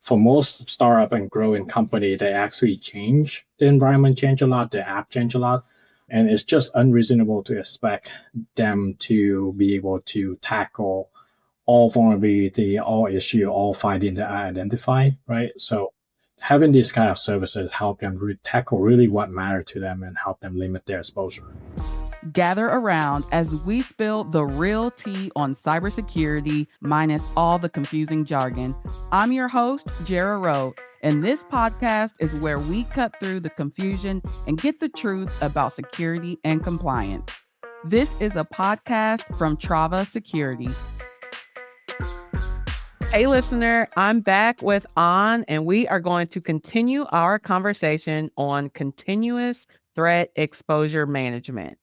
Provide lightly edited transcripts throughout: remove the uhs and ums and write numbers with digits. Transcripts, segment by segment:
for most startup and growing company, they actually change. The environment change a lot, the app change a lot. And it's just unreasonable to expect them to be able to tackle all vulnerability, all issue, all finding that I identify, right? So having these kind of services help them tackle really what matters to them and help them limit their exposure. Gather around as we spill the real tea on cybersecurity minus all the confusing jargon. I'm your host, Jara Rowe, and this podcast is where we cut through the confusion and get the truth about security and compliance. This is a podcast from Trava Security. Hey listener, I'm back with Anh, and we are going to continue our conversation on continuous threat exposure management.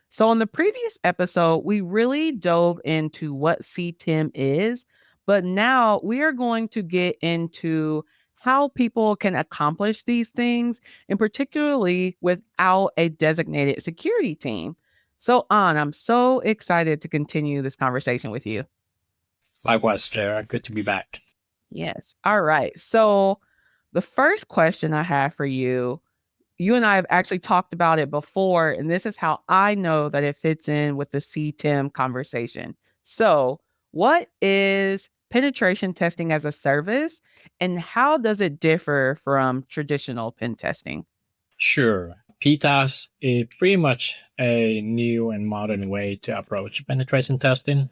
So in the previous episode, we really dove into what CTEM is, but now we are going to get into how people can accomplish these things, and particularly without a designated security team. So Anh, I'm so excited to continue this conversation with you. Likewise, Jared. Good to be back. Yes. All right. So the first question I have for you, you and I have actually talked about it before, and this is how I know that it fits in with the CTEM conversation. So what is penetration testing as a service, and how does it differ from traditional pen testing? Sure. PTaaS is pretty much a new and modern way to approach penetration testing,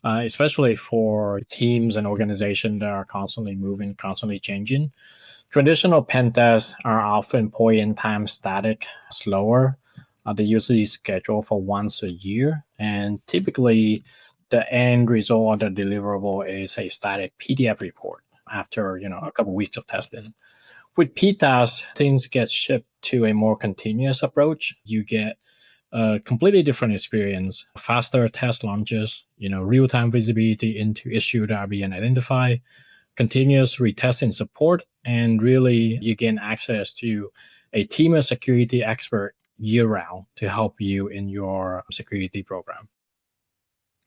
especially for teams and organizations that are constantly moving, constantly changing. Traditional pen tests are often point-in-time static, slower. They usually schedule for once a year, and typically the end result or the deliverable is a static PDF report after a couple of weeks of testing. With PTaaS, things get shipped to a more continuous approach. You get a completely different experience, faster test launches, real-time visibility into issues that are being identified, continuous retesting support, and really you gain access to a team of security expert year-round to help you in your security program.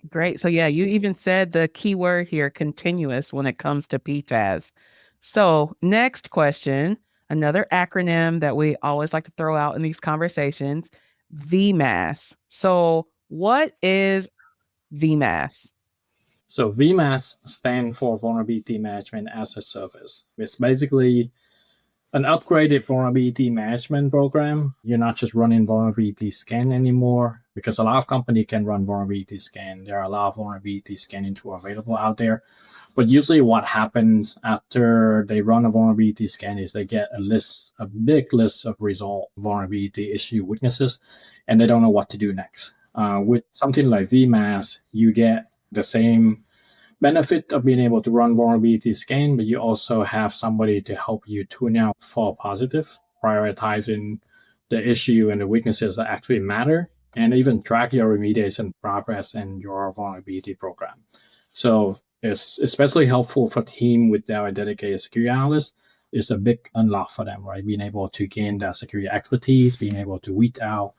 Great. So yeah, you even said the key word here, continuous, when it comes to PTaaS. So next question, another acronym that we always like to throw out in these conversations, VMaaS. So what is VMaaS? So VMaaS stands for Vulnerability Management as a Service. It's basically an upgraded vulnerability management program. You're not just running vulnerability scan anymore, because a lot of companies can run vulnerability scan. There are a lot of vulnerability scanning tools available out there. But usually what happens after they run a vulnerability scan is they get a big list of result vulnerability issue weaknesses, and they don't know what to do next. With something like VMaaS, you get the same benefit of being able to run vulnerability scan, but you also have somebody to help you tune out false positive, prioritizing the issue and the weaknesses that actually matter, and even track your remediation progress and your vulnerability program. So it's especially helpful for team without a dedicated security analyst. It's a big unlock for them, right? Being able to gain that security expertise, being able to weed out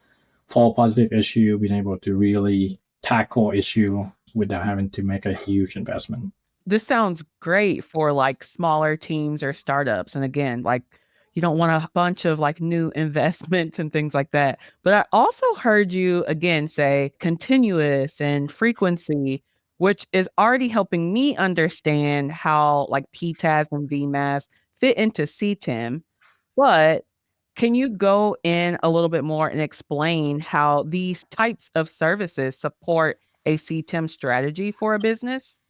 false positive issue, being able to really tackle issue without having to make a huge investment. This sounds great for like smaller teams or startups. And again, like you don't want a bunch of like new investments and things like that. But I also heard you again say continuous and frequency, which is already helping me understand how like PTaaS and VMaaS fit into CTEM. But can you go in a little bit more and explain how these types of services support a CTEM strategy for a business?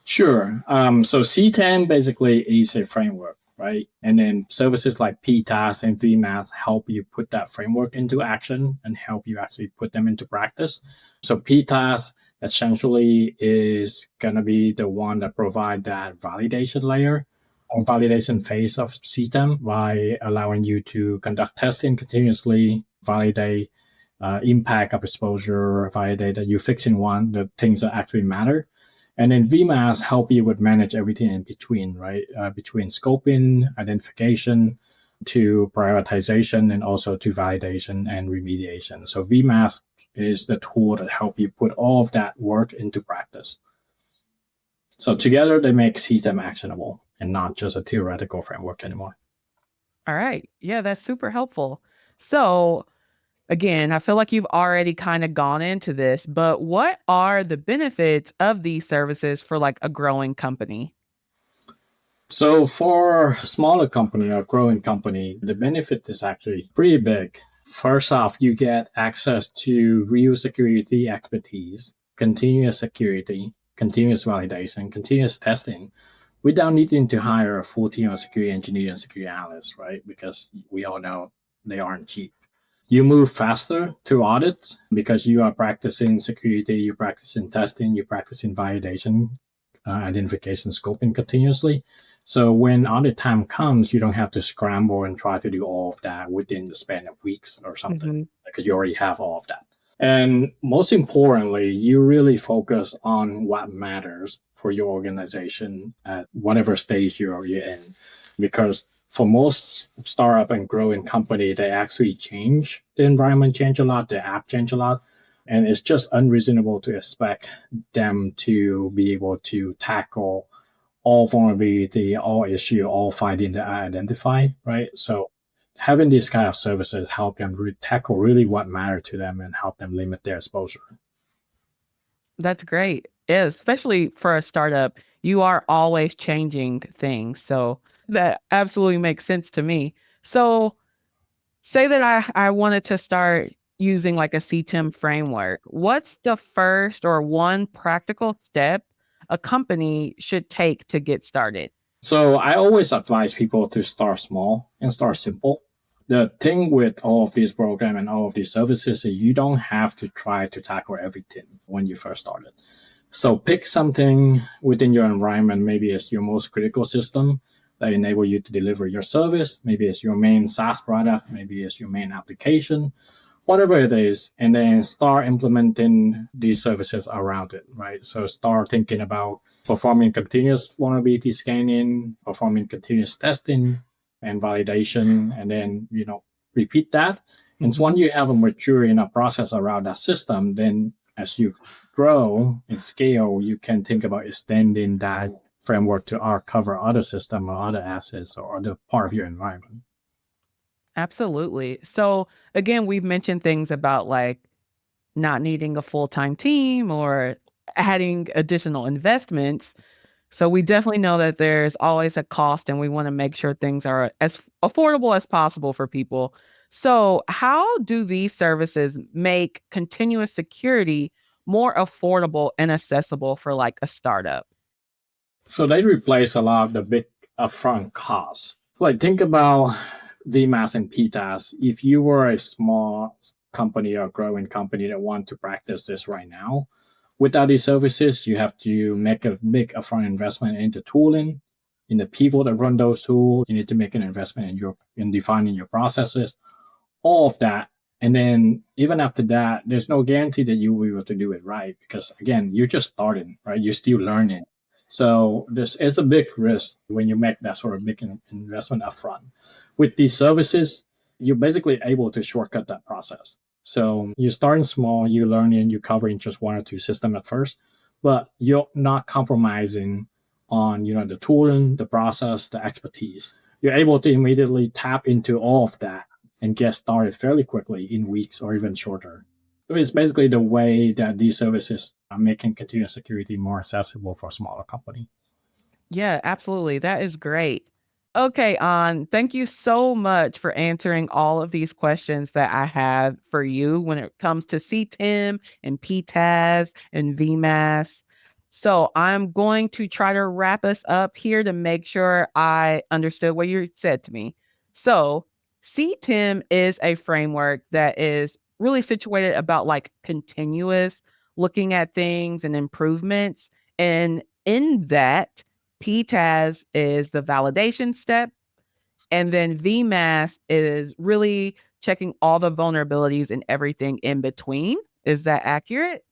Sure. So CTEM basically is a framework, right? And then services like PTaaS and VMaaS help you put that framework into action and help you actually put them into practice. So PTaaS essentially is going to be the one that provide that validation layer or validation phase of CTEM by allowing you to conduct testing continuously, validate impact of exposure, validate that you're fixing the things that actually matter. And then VMaaS help you with manage everything in between, right? Between scoping, identification, to prioritization, and also to validation and remediation. So VMaaS is the tool that help you put all of that work into practice. So together they make CTEM actionable. and not just a theoretical framework anymore. All right. Yeah, that's super helpful. So, again, I feel like you've already kind of gone into this, but what are the benefits of these services for like a growing company? So for a smaller company or growing company, the benefit is actually pretty big. First off, you get access to real security expertise, continuous security, continuous validation, continuous testing, without needing to hire a full team of security engineers and security analysts, right? Because we all know they aren't cheap. You move faster through audits because you are practicing security, you're practicing testing, you're practicing validation, identification, scoping continuously. So when audit time comes, you don't have to scramble and try to do all of that within the span of weeks or something Hmm. because you already have all of that. And most importantly, you really focus on what matters for your organization at whatever stage you're in. Because for most startup and growing company, they actually change. The environment change a lot, the app change a lot. And it's just unreasonable to expect them to be able to tackle all vulnerability, all issue, all finding that I identify, right? So having these kind of services help them tackle really what matters to them and help them limit their exposure. That's great. Yeah, especially for a startup, you are always changing things. So that absolutely makes sense to me. So say that I wanted to start using like a CTEM framework. What's the first or one practical step a company should take to get started? So I always advise people to start small and start simple. The thing with all of these programs and all of these services is you don't have to try to tackle everything when you first started. So pick something within your environment. Maybe it's your most critical system that enable you to deliver your service. Maybe it's your main SaaS product. Maybe it's your main application, whatever it is, and then start implementing these services around it, right? So start thinking about performing continuous vulnerability scanning, performing continuous testing and validation, and then, repeat that. And so Mhm. once you have a mature enough process around that system, then as you grow and scale, you can think about extending that framework to cover other system or other assets or other part of your environment. Absolutely. So again, we've mentioned things about like not needing a full-time team or adding additional investments. So we definitely know that there's always a cost and we want to make sure things are as affordable as possible for people. So how do these services make continuous security more affordable and accessible for like a startup? So they replace a lot of the big upfront costs. Like think about VMaaS and PTaaS. If you were a small company or growing company that want to practice this right now, without these services, you have to make a big upfront investment into tooling, in the people that run those tools. You need to make an investment in defining your processes, all of that. And then even after that, there's no guarantee that you will be able to do it right because again, you're just starting, right? You're still learning. So this is a big risk when you make that sort of big investment upfront. With these services, you're basically able to shortcut that process. So you're starting small, you're learning, you're covering just one or two systems at first, but you're not compromising on the tooling, the process, the expertise. You're able to immediately tap into all of that and get started fairly quickly in weeks or even shorter. So it's basically the way that these services are making continuous security more accessible for a smaller company. Yeah, absolutely. That is great. Okay, thank you so much for answering all of these questions that I have for you when it comes to CTEM and PTaaS and VMaaS. So I'm going to try to wrap us up here to make sure I understood what you said to me. So CTEM is a framework that is really situated about like continuous looking at things and improvements. And in that, PTaaS is the validation step, and then VMaaS is really checking all the vulnerabilities and everything in between. Is that accurate?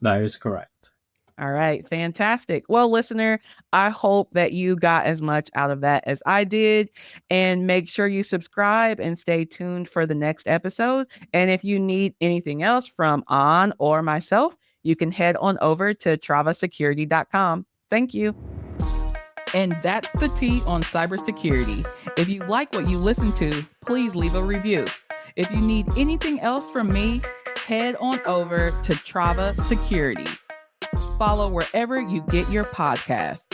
That is correct. All right, fantastic. Well, listener, I hope that you got as much out of that as I did. And make sure you subscribe and stay tuned for the next episode. And if you need anything else from An or myself, you can head on over to travasecurity.com. Thank you. And that's the tea on cybersecurity. If you like what you listen to, please leave a review. If you need anything else from me, head on over to Trava Security. Follow wherever you get your podcasts.